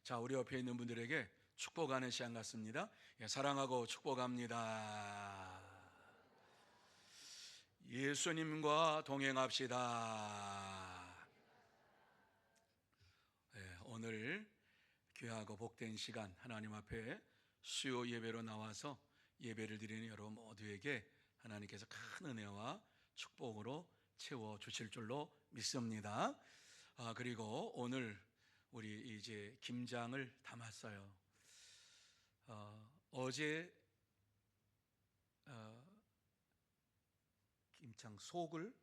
자, 우리 옆에 있는 분들에게 축복하는 시간 같습니다. 예, 사랑하고 축복합니다. 예수님과 동행합시다. 예, 오늘 귀하고 복된 시간 하나님 앞에 수요 예배로 나와서 예배를 드리는 여러분 모두에게 하나님께서 큰 은혜와 축복으로 채워주실 줄로 믿습니다. 그리고 오늘 우리 이제 김장을 담았어요. 어제 김장 속을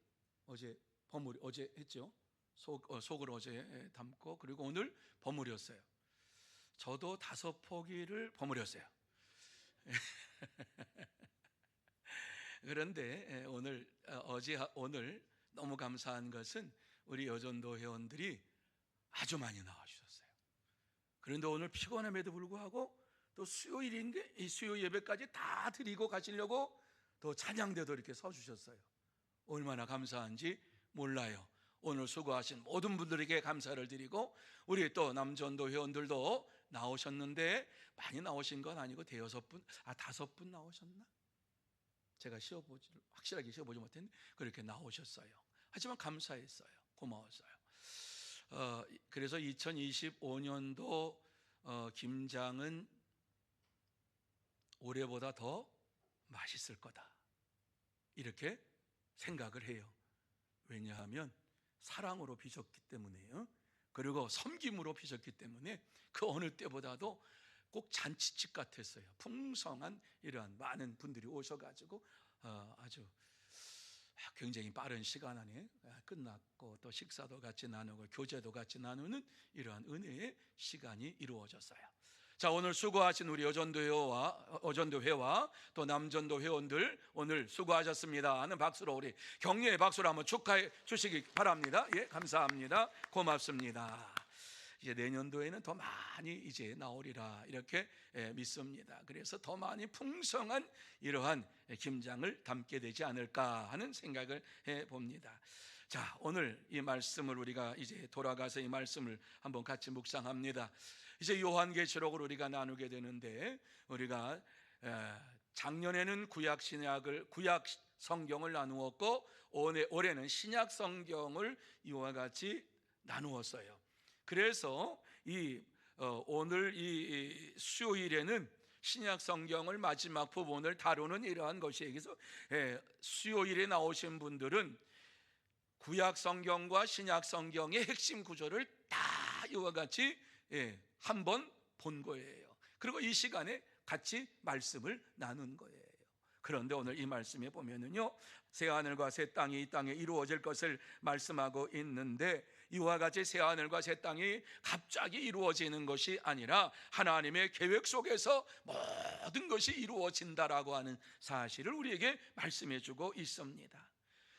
어제 했죠. 속을 어제 담고 그리고 오늘 버무렸어요. 저도 5포기를 버무렸어요. 그런데 오늘 너무 감사한 것은 우리 여전도 회원들이 아주 많이 나와주셨어요. 그런데 오늘 피곤함에도 불구하고 또 수요일인데 이 수요 예배까지 다 드리고 가시려고 또 찬양대도 이렇게 서주셨어요. 얼마나 감사한지 몰라요. 오늘 수고하신 모든 분들에게 감사를 드리고, 우리 또 남전도 회원들도 나오셨는데 많이 나오신 건 아니고 5분 나오셨나? 제가 확실하게 쉬어보지 못했는데 그렇게 나오셨어요. 하지만 감사했어요. 고마웠어요. 그래서 2025년도 김장은 올해보다 더 맛있을 거다, 이렇게 생각을 해요. 왜냐하면 사랑으로 빚었기 때문에요. 그리고 섬김으로 빚었기 때문에 그 어느 때보다도 꼭 잔치집 같았어요. 풍성한 이러한 많은 분들이 오셔가지고 아주 굉장히 빠른 시간 안에 끝났고, 또 식사도 같이 나누고 교제도 같이 나누는 이러한 은혜의 시간이 이루어졌어요. 자, 오늘 수고하신 우리 여전도회와 또 남전도 회원들 오늘 수고하셨습니다 하는 박수로, 우리 격려의 박수로 한번 축하해 주시기 바랍니다. 예, 감사합니다. 고맙습니다. 이제 내년도에는 더 많이 이제 나오리라 이렇게 믿습니다. 그래서 더 많이 풍성한 이러한 김장을 담게 되지 않을까 하는 생각을 해봅니다. 자, 오늘 이 말씀을 우리가 이제 돌아가서 이 말씀을 한번 같이 묵상합니다. 이제 요한계시록을 우리가 나누게 되는데, 우리가 작년에는 구약 성경을 나누었고 올해는 신약 성경을 이와 같이 나누었어요. 그래서 오늘 이 수요일에는 신약 성경을 마지막 부분을 다루는 이러한 것이에요. 그래서 수요일에 나오신 분들은 구약 성경과 신약 성경의 핵심 구조를 다 이와 같이 한번 본 거예요. 그리고 이 시간에 같이 말씀을 나눈 거예요. 그런데 오늘 이 말씀에 보면은요, 새하늘과 새 땅이 이 땅에 이루어질 것을 말씀하고 있는데, 이와 같이 새하늘과 새 땅이 갑자기 이루어지는 것이 아니라 하나님의 계획 속에서 모든 것이 이루어진다라고 하는 사실을 우리에게 말씀해 주고 있습니다.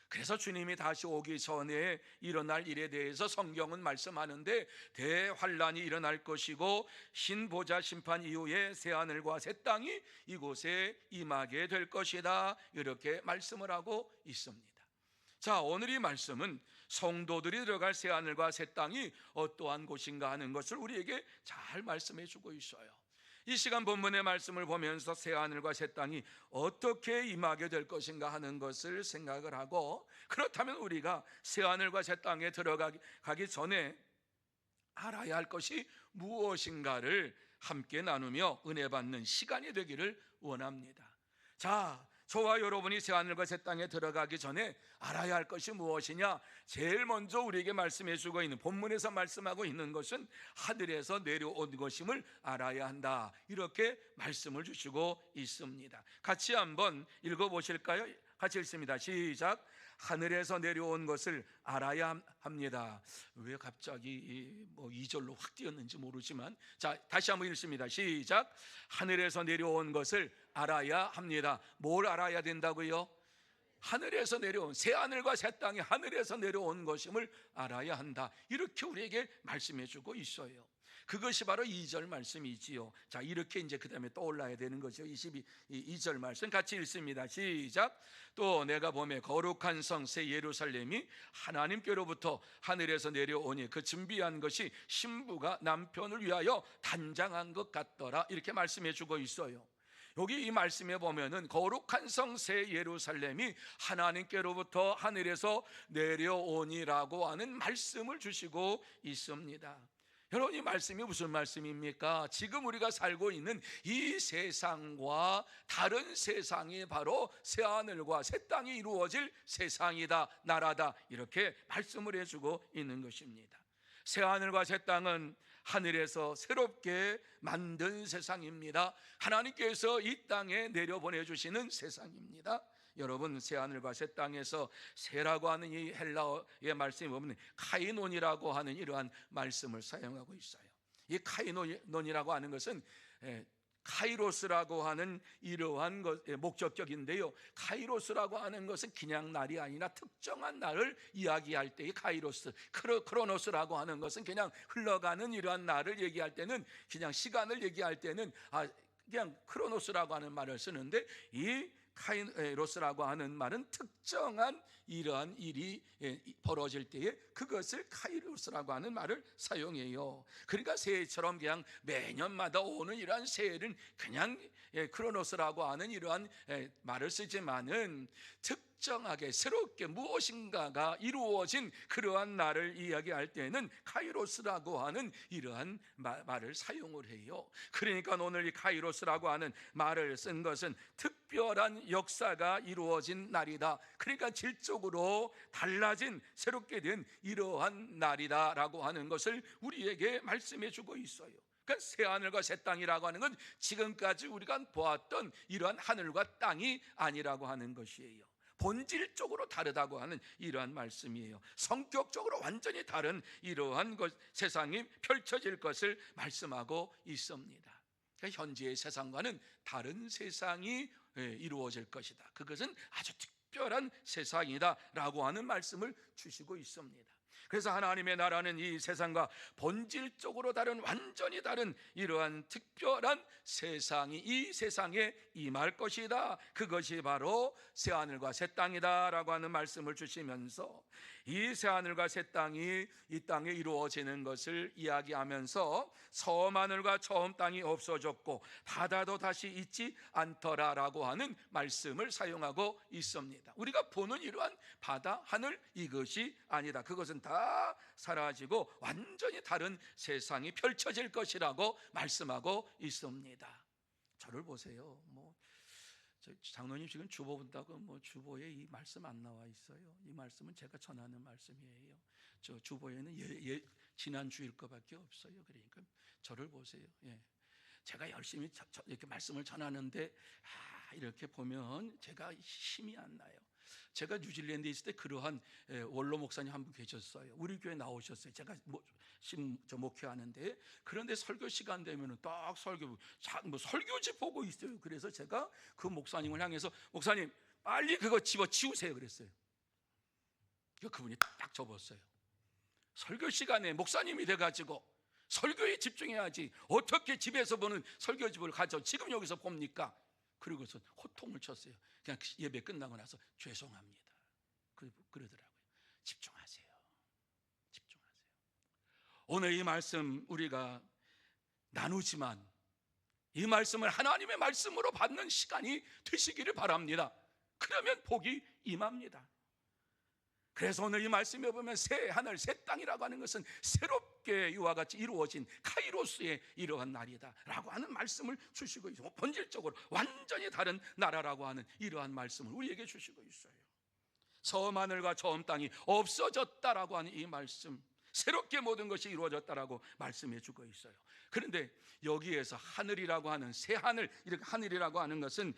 그래서 주님이 다시 오기 전에 일어날 일에 대해서 성경은 말씀하는데, 대환란이 일어날 것이고 신보좌 심판 이후에 새하늘과 새 땅이 이곳에 임하게 될 것이다, 이렇게 말씀을 하고 있습니다. 자, 오늘 이 말씀은 성도들이 들어갈 새하늘과 새 땅이 어떠한 곳인가 하는 것을 우리에게 잘 말씀해 주고 있어요. 이 시간 본문의 말씀을 보면서 새하늘과 새 땅이 어떻게 임하게 될 것인가 하는 것을 생각을 하고, 그렇다면 우리가 새하늘과 새 땅에 들어가기 전에 알아야 할 것이 무엇인가를 함께 나누며 은혜 받는 시간이 되기를 원합니다. 자, 저와 여러분이 새하늘과 새 땅에 들어가기 전에 알아야 할 것이 무엇이냐? 제일 먼저 우리에게 말씀해 주고 있는, 본문에서 말씀하고 있는 것은 하늘에서 내려온 것임을 알아야 한다, 이렇게 말씀을 주시고 있습니다. 같이 한번 읽어보실까요? 같이 읽습니다. 시작. 하늘에서 내려온 것을 알아야 합니다. 왜 갑자기 2절로 확 뛰었는지 모르지만, 자, 다시 한번 읽습니다. 시작. 하늘에서 내려온 것을 알아야 합니다. 뭘 알아야 된다고요? 하늘에서 내려온, 새하늘과 새 땅이 하늘에서 내려온 것임을 알아야 한다, 이렇게 우리에게 말씀해 주고 있어요. 그것이 바로 2절 말씀이지요. 자, 이렇게 이제 그 다음에 떠올라야 되는 거죠. 2절 말씀 같이 읽습니다. 시작. 또 내가 보매 거룩한 성 새 예루살렘이 하나님께로부터 하늘에서 내려오니 그 준비한 것이 신부가 남편을 위하여 단장한 것 같더라. 이렇게 말씀해 주고 있어요. 여기 이 말씀에 보면은 거룩한 성 새 예루살렘이 하나님께로부터 하늘에서 내려오니라고 하는 말씀을 주시고 있습니다. 여러분, 이 말씀이 무슨 말씀입니까? 지금 우리가 살고 있는 이 세상과 다른 세상이 바로 새하늘과 새 땅이 이루어질 세상이다, 나라다, 이렇게 말씀을 해주고 있는 것입니다. 새하늘과 새 땅은 하늘에서 새롭게 만든 세상입니다. 하나님께서 이 땅에 내려보내주시는 세상입니다. 여러분, 새하늘과 새 땅에서 새라고 하는 이 헬라어의 말씀이 보면 카이논이라고 하는 이러한 말씀을 사용하고 있어요. 이 카이논이라고 하는 것은 카이로스라고 하는 이러한 목적격인데요, 카이로스라고 하는 것은 그냥 날이 아니라 특정한 날을 이야기할 때의 카이로스, 크로노스라고 하는 것은 그냥 흘러가는 이러한 날을 얘기할 때는, 그냥 시간을 얘기할 때는 그냥 크로노스라고 하는 말을 쓰는데, 이 카이로스라고 하는 말은 특정한 이러한 일이 벌어질 때에 그것을 카이로스라고 하는 말을 사용해요. 그러니까 새해처럼 그냥 매년마다 오는 이러한 새해는 그냥 크로노스라고 하는 이러한 말을 쓰지만은 특정하게 새롭게 무엇인가가 이루어진 그러한 날을 이야기할 때는 카이로스라고 하는 이러한 말을 사용을 해요. 그러니까 오늘 이 카이로스라고 하는 말을 쓴 것은 특별한 역사가 이루어진 날이다. 그러니까 질적으로 달라진, 새롭게 된 이러한 날이다라고 하는 것을 우리에게 말씀해 주고 있어요. 그러니까 새하늘과 새 땅이라고 하는 건 지금까지 우리가 보았던 이러한 하늘과 땅이 아니라고 하는 것이에요. 본질적으로 다르다고 하는 이러한 말씀이에요. 성격적으로 완전히 다른 이러한 세상이 펼쳐질 것을 말씀하고 있습니다. 그러니까 현재의 세상과는 다른 세상이 이루어질 것이다. 그것은 아주 특별한 세상이다 라고 하는 말씀을 주시고 있습니다. 그래서 하나님의 나라는 이 세상과 본질적으로 다른, 완전히 다른 이러한 특별한 세상이 이 세상에 임할 것이다. 그것이 바로 새하늘과 새 땅이다 라고 하는 말씀을 주시면서, 이 새하늘과 새 땅이 이 땅에 이루어지는 것을 이야기하면서 섬하늘과 처음 땅이 없어졌고 바다도 다시 있지 않더라 라고 하는 말씀을 사용하고 있습니다. 우리가 보는 이러한 바다, 하늘, 이것이 아니다. 그것은 다 사라지고 완전히 다른 세상이 펼쳐질 것이라고 말씀하고 있습니다. 저를 보세요. 장로님 지금 주보 본다고 주보에 이 말씀 안 나와 있어요. 이 말씀은 제가 전하는 말씀이에요. 저 주보에는 지난 주일 거밖에 없어요. 그러니까 저를 보세요. 제가 열심히 이렇게 말씀을 전하는데 이렇게 보면 제가 힘이 안 나요. 제가 뉴질랜드에 있을 때 그러한 원로 목사님 한 분 계셨어요. 우리 교회 나오셨어요. 제가 목회하는데, 그런데 설교 시간 되면은 딱 설교지 보고 있어요. 그래서 제가 그 목사님을 향해서, 목사님 빨리 그거 집어치우세요 그랬어요. 그분이 딱 접었어요. 설교 시간에 목사님이 돼가지고 설교에 집중해야지 어떻게 집에서 보는 설교집을 가져 지금 여기서 봅니까? 그리고서 호통을 쳤어요. 그냥 예배 끝나고 나서 죄송합니다. 그러더라고요. 집중하세요. 집중하세요. 오늘 이 말씀 우리가 나누지만 이 말씀을 하나님의 말씀으로 받는 시간이 되시기를 바랍니다. 그러면 복이 임합니다. 그래서 오늘 이 말씀에 보면 새 하늘 새 땅이라고 하는 것은 새롭게 이와 같이 이루어진 카이로스의 이러한 날이다 라고 하는 말씀을 주시고 있어요. 본질적으로 완전히 다른 나라라고 하는 이러한 말씀을 우리에게 주시고 있어요. 처음 하늘과 처음 땅이 없어졌다라고 하는 이 말씀, 새롭게 모든 것이 이루어졌다라고 말씀해 주고 있어요. 그런데 여기에서 하늘이라고 하는 새 하늘, 이렇게 하늘이라고 하는 것은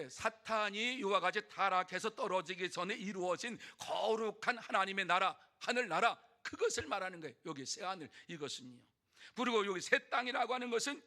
사탄이 이와 같이 타락해서 떨어지기 전에 이루어진 거룩한 하나님의 나라, 하늘나라, 그것을 말하는 거예요. 여기 새 하늘, 이것은요. 그리고 여기 새 땅이라고 하는 것은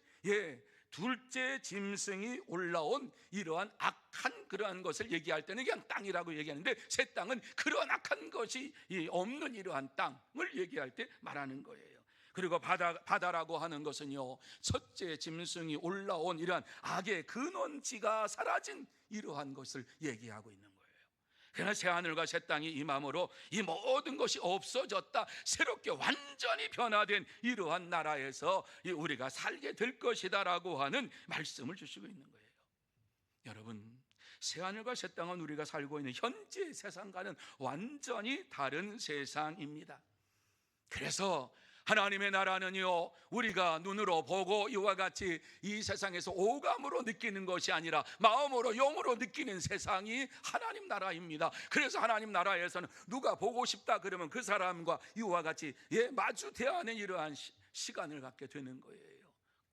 둘째 짐승이 올라온 이러한 악한 그러한 것을 얘기할 때는 그냥 땅이라고 얘기하는데, 새 땅은 그러한 악한 것이 없는 이러한 땅을 얘기할 때 말하는 거예요. 그리고 바다라고 하는 것은요, 첫째 짐승이 올라온 이러한 악의 근원지가 사라진 이러한 것을 얘기하고 있는 거예요. 그러나 새하늘과 새 땅이 임함으로 이 모든 것이 없어졌다, 새롭게 완전히 변화된 이러한 나라에서 우리가 살게 될 것이다 라고 하는 말씀을 주시고 있는 거예요. 여러분, 새하늘과 새 땅은 우리가 살고 있는 현재 세상과는 완전히 다른 세상입니다. 그래서 하나님의 나라는요, 우리가 눈으로 보고 이와 같이 이 세상에서 오감으로 느끼는 것이 아니라 마음으로, 영으로 느끼는 세상이 하나님 나라입니다. 그래서 하나님 나라에서는 누가 보고 싶다 그러면 그 사람과 이와 같이 마주 대하는 이러한 시간을 갖게 되는 거예요.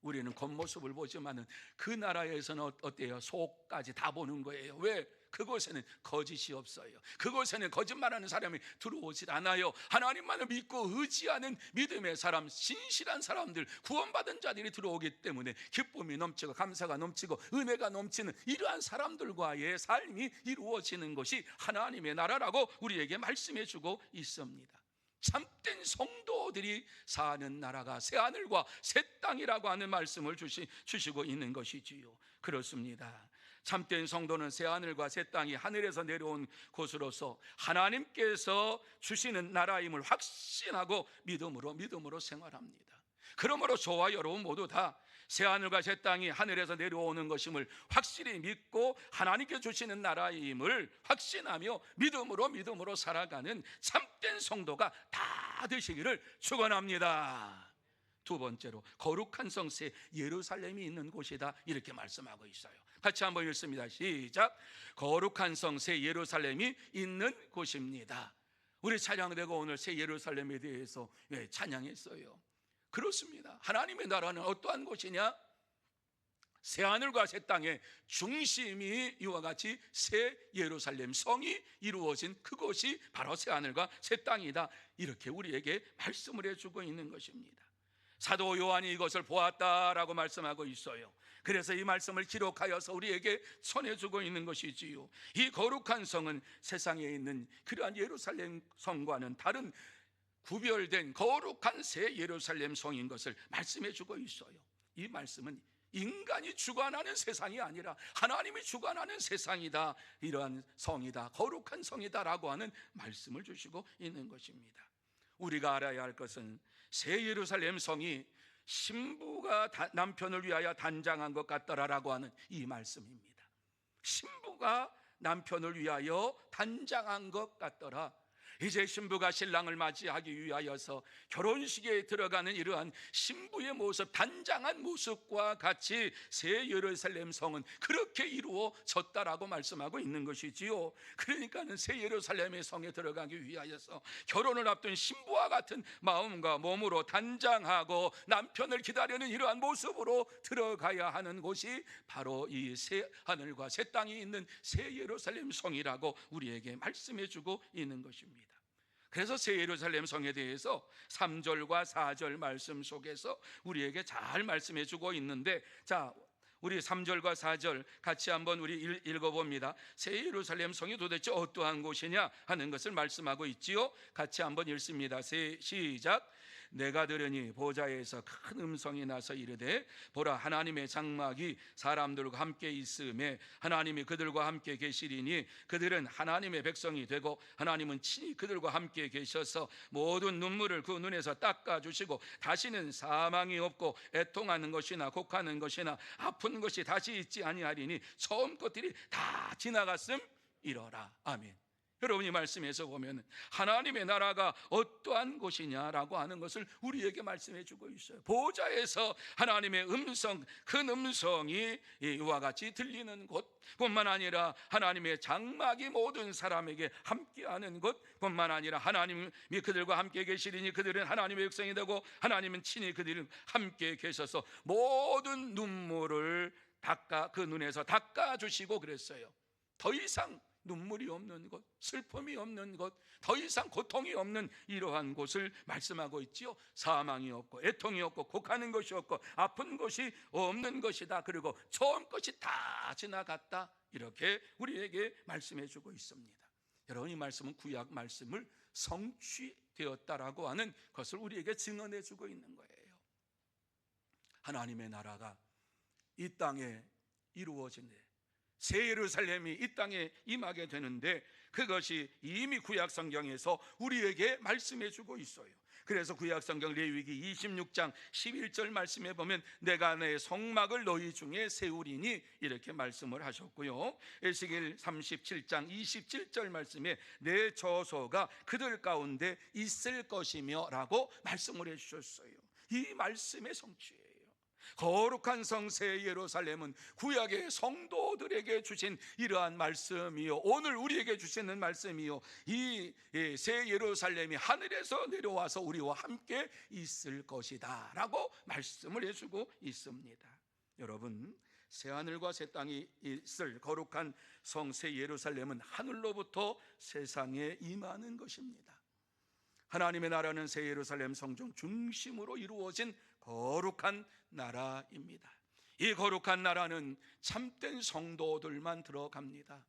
우리는 겉모습을 보지만은 그 나라에서는 어때요? 속까지 다 보는 거예요. 왜? 그곳에는 거짓이 없어요. 그곳에는 거짓말하는 사람이 들어오질 않아요. 하나님만을 믿고 의지하는 믿음의 사람, 신실한 사람들, 구원받은 자들이 들어오기 때문에 기쁨이 넘치고 감사가 넘치고 은혜가 넘치는 이러한 사람들과의 삶이 이루어지는 것이 하나님의 나라라고 우리에게 말씀해 주고 있습니다. 참된 성도들이 사는 나라가 새하늘과 새 땅이라고 하는 말씀을 주시고 있는 것이지요. 그렇습니다. 참된 성도는 새하늘과 새 땅이 하늘에서 내려온 곳으로서 하나님께서 주시는 나라임을 확신하고 믿음으로 생활합니다. 그러므로 저와 여러분 모두 다 새하늘과 새 땅이 하늘에서 내려오는 것임을 확실히 믿고 하나님께 주시는 나라임을 확신하며 믿음으로 살아가는 참된 성도가 다 되시기를 축원합니다. 두 번째로, 거룩한 성새 예루살렘이 있는 곳이다, 이렇게 말씀하고 있어요. 같이 한번 읽습니다. 시작. 거룩한 성새 예루살렘이 있는 곳입니다. 우리 찬양대가 오늘 새 예루살렘에 대해서 찬양했어요. 그렇습니다. 하나님의 나라는 어떠한 곳이냐? 새하늘과 새 땅의 중심이 이와 같이 새 예루살렘 성이 이루어진 그곳이 바로 새하늘과 새 땅이다, 이렇게 우리에게 말씀을 해주고 있는 것입니다. 사도 요한이 이것을 보았다라고 말씀하고 있어요. 그래서 이 말씀을 기록하여서 우리에게 전해주고 있는 것이지요. 이 거룩한 성은 세상에 있는 그러한 예루살렘 성과는 다른 구별된 거룩한 새 예루살렘 성인 것을 말씀해 주고 있어요. 이 말씀은 인간이 주관하는 세상이 아니라 하나님이 주관하는 세상이다, 이러한 성이다, 거룩한 성이다라고 하는 말씀을 주시고 있는 것입니다. 우리가 알아야 할 것은 새 예루살렘 성이 신부가 남편을 위하여 단장한 것 같더라라고 하는 이 말씀입니다. 신부가 남편을 위하여 단장한 것 같더라. 이제 신부가 신랑을 맞이하기 위하여서 결혼식에 들어가는 이러한 신부의 모습, 단장한 모습과 같이 새 예루살렘 성은 그렇게 이루어졌다라고 말씀하고 있는 것이지요. 그러니까는 새 예루살렘의 성에 들어가기 위하여서 결혼을 앞둔 신부와 같은 마음과 몸으로 단장하고 남편을 기다리는 이러한 모습으로 들어가야 하는 곳이 바로 이 새 하늘과 새 땅이 있는 새 예루살렘 성이라고 우리에게 말씀해 주고 있는 것입니다. 그래서 새 예루살렘 성에 대해서 3절과 4절 말씀 속에서 우리에게 잘 말씀해 주고 있는데, 자, 우리 3절과 4절 같이 한번 우리 읽어봅니다. 새 예루살렘 성이 도대체 어떠한 곳이냐 하는 것을 말씀하고 있지요. 같이 한번 읽습니다. 시작. 내가 들으니 보좌에서 큰 음성이 나서 이르되, 보라, 하나님의 장막이 사람들과 함께 있음에 하나님이 그들과 함께 계시리니 그들은 하나님의 백성이 되고 하나님은 친히 그들과 함께 계셔서 모든 눈물을 그 눈에서 닦아주시고 다시는 사망이 없고 애통하는 것이나 곡하는 것이나 아픈 것이 다시 있지 아니하리니 처음 것들이 다 지나갔음이러라. 아멘. 여러분이 말씀에서 보면 하나님의 나라가 어떠한 곳이냐라고 하는 것을 우리에게 말씀해 주고 있어요. 보좌에서 하나님의 음성, 큰 음성이 이와 같이 들리는 곳뿐만 아니라 하나님의 장막이 모든 사람에게 함께하는 곳뿐만 아니라 하나님이 그들과 함께 계시리니 그들은 하나님의 백성이 되고 하나님은 친히 그들은 함께 계셔서 모든 눈물을 그 눈에서 닦아주시고 그랬어요. 더 이상 눈물이 없는 곳, 슬픔이 없는 곳, 더 이상 고통이 없는 이러한 곳을 말씀하고 있지요. 사망이 없고 애통이 없고 곡하는 것이 없고 아픈 것이 없는 것이다. 그리고 처음 것이 다 지나갔다, 이렇게 우리에게 말씀해 주고 있습니다. 여러분, 이 말씀은 구약 말씀을 되었다라고 하는 것을 우리에게 증언해 주고 있는 거예요. 하나님의 나라가 이 땅에 이루어지네, 새 예루살렘이 이 땅에 임하게 되는데 그것이 이미 구약 성경에서 우리에게 말씀해 주고 있어요. 그래서 구약 성경 레위기 26장 11절 말씀에 보면 내가 내 성막을 너희 중에 세우리니 이렇게 말씀을 하셨고요. 에스겔 37장 27절 말씀에 내 저소가 그들 가운데 있을 것이며 라고 말씀을 해 주셨어요. 이 말씀의 성취예요. 거룩한 성새 예루살렘은 구약의 성도들에게 주신 이러한 말씀이요, 오늘 우리에게 주시는 말씀이요, 이 새 예루살렘이 하늘에서 내려와서 우리와 함께 있을 것이다 라고 말씀을 해주고 있습니다. 여러분, 새하늘과 새 땅이 있을 거룩한 성새 예루살렘은 하늘로부터 세상에 임하는 것입니다. 하나님의 나라는 새 예루살렘 성전 중심으로 이루어진 거룩한 나라입니다. 이 거룩한 나라는 참된 성도들만 들어갑니다.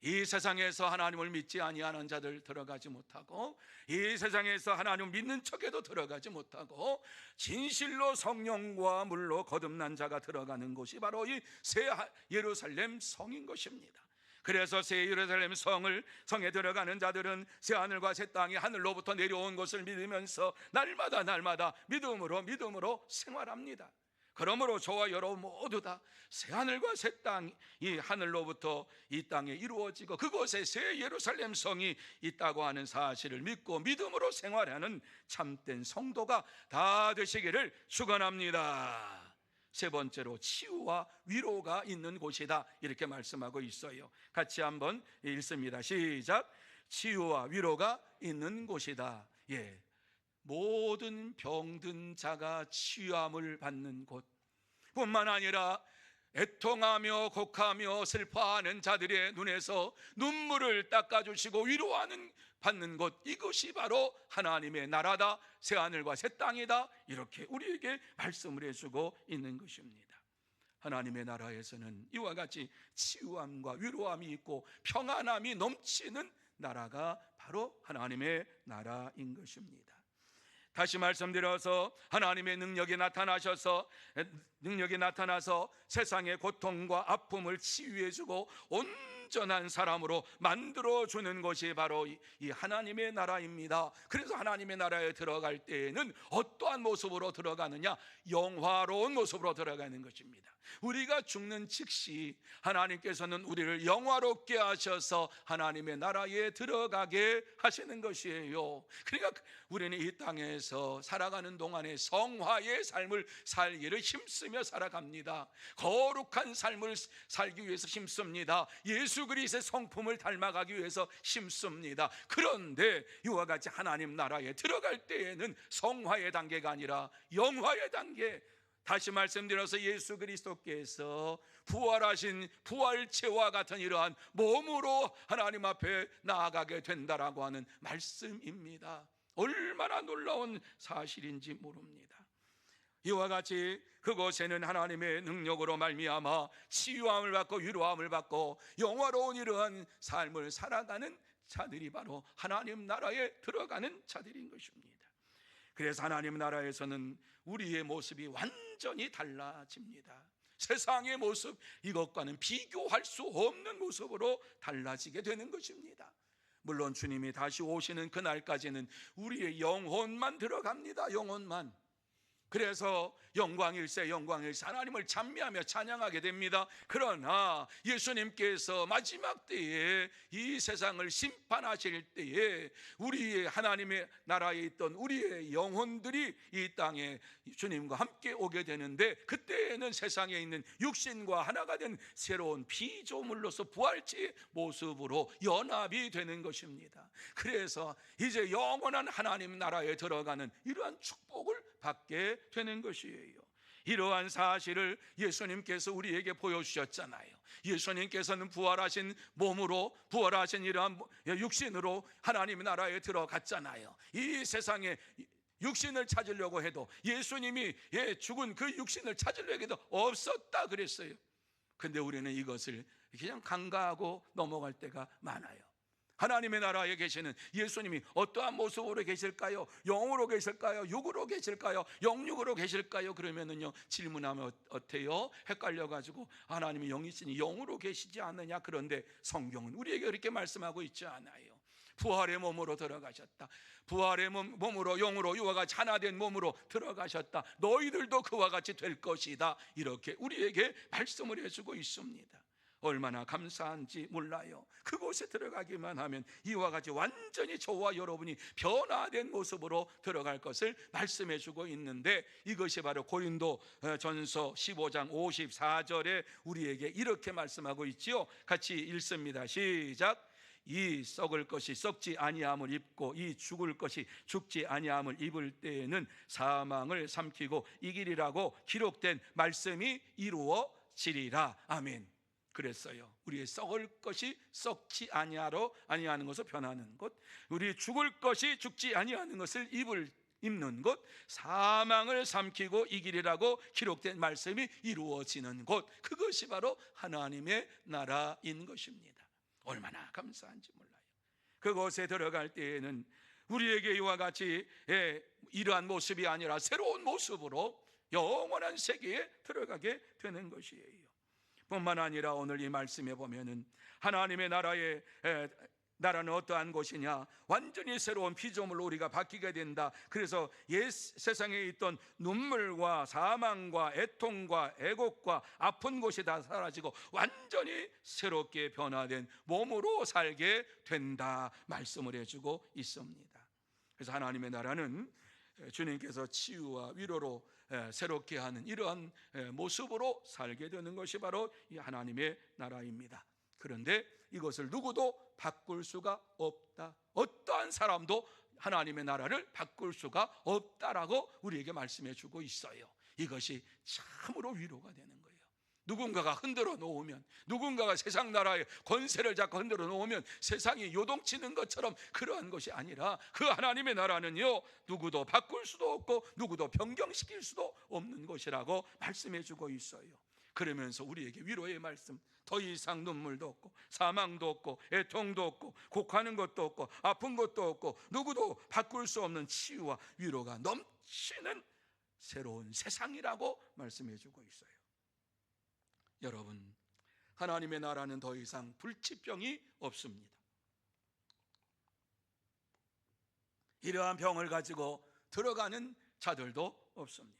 이 세상에서 하나님을 믿지 아니하는 자들 들어가지 못하고, 이 세상에서 하나님을 믿는 척해도 들어가지 못하고, 진실로 성령과 물로 거듭난 자가 들어가는 곳이 바로 이 새 예루살렘 성인 것입니다. 그래서 새 예루살렘 성에 들어가는 자들은 새 하늘과 새 땅이 하늘로부터 내려온 것을 믿으면서 날마다 믿음으로 생활합니다. 그러므로 저와 여러분 모두 다 새 하늘과 새 땅이 하늘로부터 이 땅에 이루어지고 그곳에 새 예루살렘 성이 있다고 하는 사실을 믿고 믿음으로 생활하는 참된 성도가 다 되시기를 축원합니다. 세 번째로 치유와 위로가 있는 곳이다 이렇게 말씀하고 있어요. 같이 한번 읽습니다. 시작. 치유와 위로가 있는 곳이다. 예, 모든 병든 자가 치유함을 받는 곳 뿐만 아니라 애통하며 곡하며 슬퍼하는 자들의 눈에서 눈물을 닦아주시고 위로하는 받는 곳, 이것이 바로 하나님의 나라다, 새하늘과 새 땅이다, 이렇게 우리에게 말씀을 해주고 있는 것입니다. 하나님의 나라에서는 이와 같이 치유함과 위로함이 있고 평안함이 넘치는 나라가 바로 하나님의 나라인 것입니다. 다시 말씀드려서 하나님의 능력이 나타나서 세상의 고통과 아픔을 치유해주고 온전한 사람으로 만들어주는 것이 바로 이 하나님의 나라입니다. 그래서 하나님의 나라에 들어갈 때에는 어떠한 모습으로 들어가느냐? 영화로운 모습으로 들어가는 것입니다. 우리가 죽는 즉시 하나님께서는 우리를 영화롭게 하셔서 하나님의 나라에 들어가게 하시는 것이에요. 그러니까 우리는 이 땅에서 살아가는 동안에 성화의 삶을 살기를 힘쓰며 살아갑니다. 거룩한 삶을 살기 위해서 힘씁니다. 예수 그리스도의 성품을 닮아가기 위해서 힘씁니다. 그런데 이와 같이 하나님 나라에 들어갈 때에는 성화의 단계가 아니라 영화의 단계, 다시 말씀드려서 예수 그리스도께서 부활하신 부활체와 같은 이러한 몸으로 하나님 앞에 나아가게 된다라고 하는 말씀입니다. 얼마나 놀라운 사실인지 모릅니다. 이와 같이 그곳에는 하나님의 능력으로 말미암아 치유함을 받고 위로함을 받고 영화로운 이러한 삶을 살아가는 자들이 바로 하나님 나라에 들어가는 자들인 것입니다. 그래서 하나님 나라에서는 우리의 모습이 완전히 달라집니다. 세상의 모습, 이것과는 비교할 수 없는 모습으로 달라지게 되는 것입니다. 물론 주님이 다시 오시는 그날까지는 우리의 영혼만 들어갑니다. 영혼만. 그래서 영광일세 하나님을 찬미하며 찬양하게 됩니다. 그러나 예수님께서 마지막 때에 이 세상을 심판하실 때에 우리의 하나님의 나라에 있던 우리의 영혼들이 이 땅에 주님과 함께 오게 되는데, 그때에는 세상에 있는 육신과 하나가 된 새로운 피조물로서 부활체의 모습으로 연합이 되는 것입니다. 그래서 이제 영원한 하나님 나라에 들어가는 이러한 축복을 받게 되는 것이에요. 이러한 사실을 예수님께서 우리에게 보여주셨잖아요. 예수님께서는 부활하신 몸으로, 부활하신 이러한 육신으로 하나님의 나라에 들어갔잖아요. 이 세상에 육신을 찾으려고 해도, 예수님이 죽은 그 육신을 찾으려고 해도 없었다 그랬어요. 근데 우리는 이것을 그냥 간과하고 넘어갈 때가 많아요. 하나님의 나라에 계시는 예수님이 어떠한 모습으로 계실까요? 영으로 계실까요? 육으로 계실까요? 영육으로 계실까요? 그러면은요, 질문하면 어때요? 헷갈려가지고 하나님이 영이시니 영으로 계시지 않느냐? 그런데 성경은 우리에게 그렇게 말씀하고 있지 않아요. 부활의 몸으로 들어가셨다. 부활의 몸으로, 영으로, 이와 같이 하나된 몸으로 들어가셨다. 너희들도 그와 같이 될 것이다. 이렇게 우리에게 말씀을 해주고 있습니다. 얼마나 감사한지 몰라요. 그곳에 들어가기만 하면 이와 같이 완전히 저와 여러분이 변화된 모습으로 들어갈 것을 말씀해주고 있는데, 이것이 바로 고린도 전서 15장 54절에 우리에게 이렇게 말씀하고 있지요. 같이 읽습니다. 시작. 이 썩을 것이 썩지 아니함을 입고 이 죽을 것이 죽지 아니함을 입을 때에는 사망을 삼키고 이기리라고 기록된 말씀이 이루어지리라. 아멘. 그랬어요. 우리의 썩을 것이 썩지 아니하는 것을 변하는 것, 우리 죽을 것이 죽지 아니하는 것을 입는 것, 사망을 삼키고 이기리라고 기록된 말씀이 이루어지는 곳, 그것이 바로 하나님의 나라인 것입니다. 얼마나 감사한지 몰라요. 그곳에 들어갈 때에는 우리에게 이와 같이 이러한 모습이 아니라 새로운 모습으로 영원한 세계에 들어가게 되는 것이에요. 뿐만 아니라 오늘 이 말씀에 보면은 하나님의 나라는 어떠한 곳이냐? 완전히 새로운 피조물로 우리가 바뀌게 된다. 그래서 옛 세상에 있던 눈물과 사망과 애통과 애곡과 아픈 곳이 다 사라지고 완전히 새롭게 변화된 몸으로 살게 된다 말씀을 해주고 있습니다. 그래서 하나님의 나라는 주님께서 치유와 위로로 새롭게 하는 이러한 모습으로 살게 되는 것이 바로 이 하나님의 나라입니다. 그런데 이것을 누구도 바꿀 수가 없다. 어떠한 사람도 하나님의 나라를 바꿀 수가 없다라고 우리에게 말씀해 주고 있어요. 이것이 참으로 위로가 되는 거예요. 누군가가 흔들어 놓으면, 누군가가 세상 나라의 권세를 잡고 흔들어 놓으면 세상이 요동치는 것처럼 그러한 것이 아니라 그 하나님의 나라는요, 누구도 바꿀 수도 없고 누구도 변경시킬 수도 없는 것이라고 말씀해 주고 있어요. 그러면서 우리에게 위로의 말씀, 더 이상 눈물도 없고 사망도 없고 애통도 없고 곡하는 것도 없고 아픈 것도 없고 누구도 바꿀 수 없는 치유와 위로가 넘치는 새로운 세상이라고 말씀해 주고 있어요. 여러분, 하나님의 나라는 더 이상 불치병이 없습니다. 이러한 병을 가지고 들어가는 자들도 없습니다.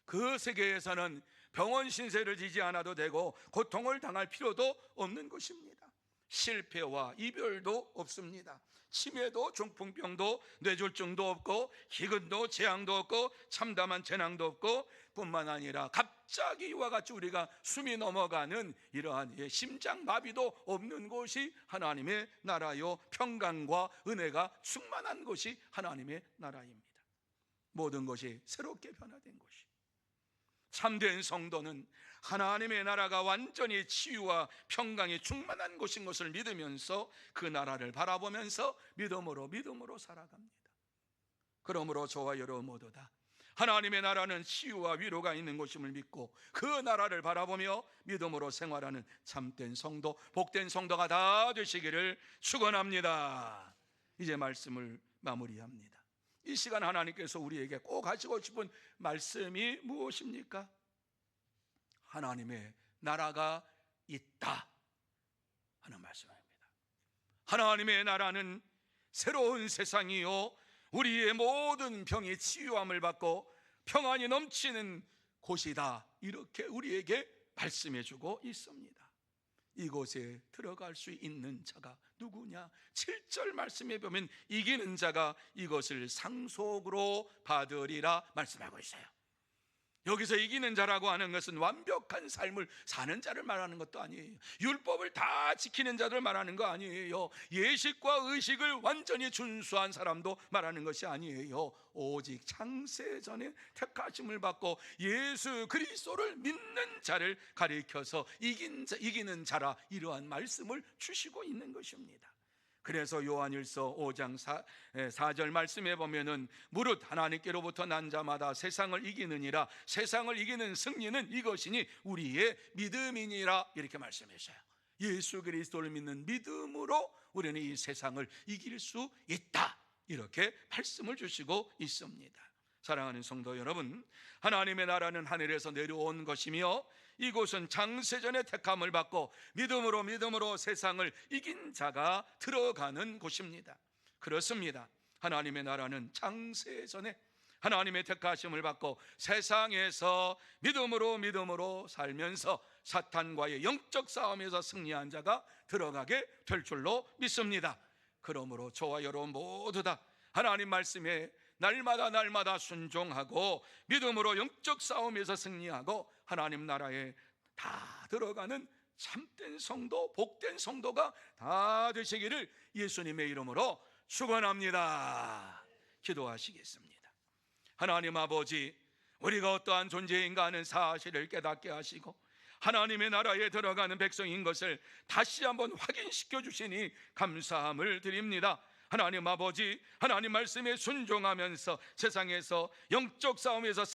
그 세계에서는 병원 신세를 지지 않아도 되고 고통을 당할 필요도 없는 것입니다. 실패와 이별도 없습니다. 치매도 중풍병도 뇌졸중도 없고 기근도 재앙도 없고 참담한 재난도 없고, 뿐만 아니라 갑자기 이와 같이 우리가 숨이 넘어가는 이러한 심장마비도 없는 곳이 하나님의 나라요, 평강과 은혜가 충만한 곳이 하나님의 나라입니다. 모든 것이 새롭게 변화된 곳이, 참된 성도는 하나님의 나라가 완전히 치유와 평강이 충만한 곳인 것을 믿으면서 그 나라를 바라보면서 믿음으로 살아갑니다. 그러므로 저와 여러분 모두 다 하나님의 나라는 치유와 위로가 있는 곳임을 믿고 그 나라를 바라보며 믿음으로 생활하는 참된 성도, 복된 성도가 다 되시기를 축원합니다. 이제 말씀을 마무리합니다. 이 시간 하나님께서 우리에게 꼭 하시고 싶은 말씀이 무엇입니까? 하나님의 나라가 있다 하는 말씀입니다. 하나님의 나라는 새로운 세상이요, 우리의 모든 병이 치유함을 받고 평안이 넘치는 곳이다, 이렇게 우리에게 말씀해 주고 있습니다. 이곳에 들어갈 수 있는 자가 누구냐? 7절 말씀에 보면 이기는 자가 이것을 상속으로 받으리라 말씀하고 있어요. 여기서 이기는 자라고 하는 것은 완벽한 삶을 사는 자를 말하는 것도 아니에요. 율법을 다 지키는 자들 말하는 거 아니에요. 예식과 의식을 완전히 준수한 사람도 말하는 것이 아니에요. 오직 창세 전에 택하심을 받고 예수 그리스도를 믿는 자를 가리켜서 이기는 자라, 이러한 말씀을 주시고 있는 것입니다. 그래서 요한일서 5장 4절 말씀에 보면은 무릇 하나님께로부터 난 자마다 세상을 이기느니라, 세상을 이기는 승리는 이것이니 우리의 믿음이니라, 이렇게 말씀했어요. 예수 그리스도를 믿는 믿음으로 우리는 이 세상을 이길 수 있다, 이렇게 말씀을 주시고 있습니다. 사랑하는 성도 여러분, 하나님의 나라는 하늘에서 내려온 것이며 이곳은 창세전에 택함을 받고 믿음으로 세상을 이긴 자가 들어가는 곳입니다. 그렇습니다. 하나님의 나라는 창세전에 하나님의 택하심을 받고 세상에서 믿음으로 살면서 사탄과의 영적 싸움에서 승리한 자가 들어가게 될 줄로 믿습니다. 그러므로 저와 여러분 모두 다 하나님 말씀에 날마다 순종하고 믿음으로 영적 싸움에서 승리하고 하나님 나라에 다 들어가는 참된 성도, 복된 성도가 다 되시기를 예수님의 이름으로 축원합니다. 기도하시겠습니다. 하나님 아버지, 우리가 어떠한 존재인가 하는 사실을 깨닫게 하시고 하나님의 나라에 들어가는 백성인 것을 다시 한번 확인시켜 주시니 감사함을 드립니다. 하나님 아버지, 하나님 말씀에 순종하면서 세상에서 영적 싸움에서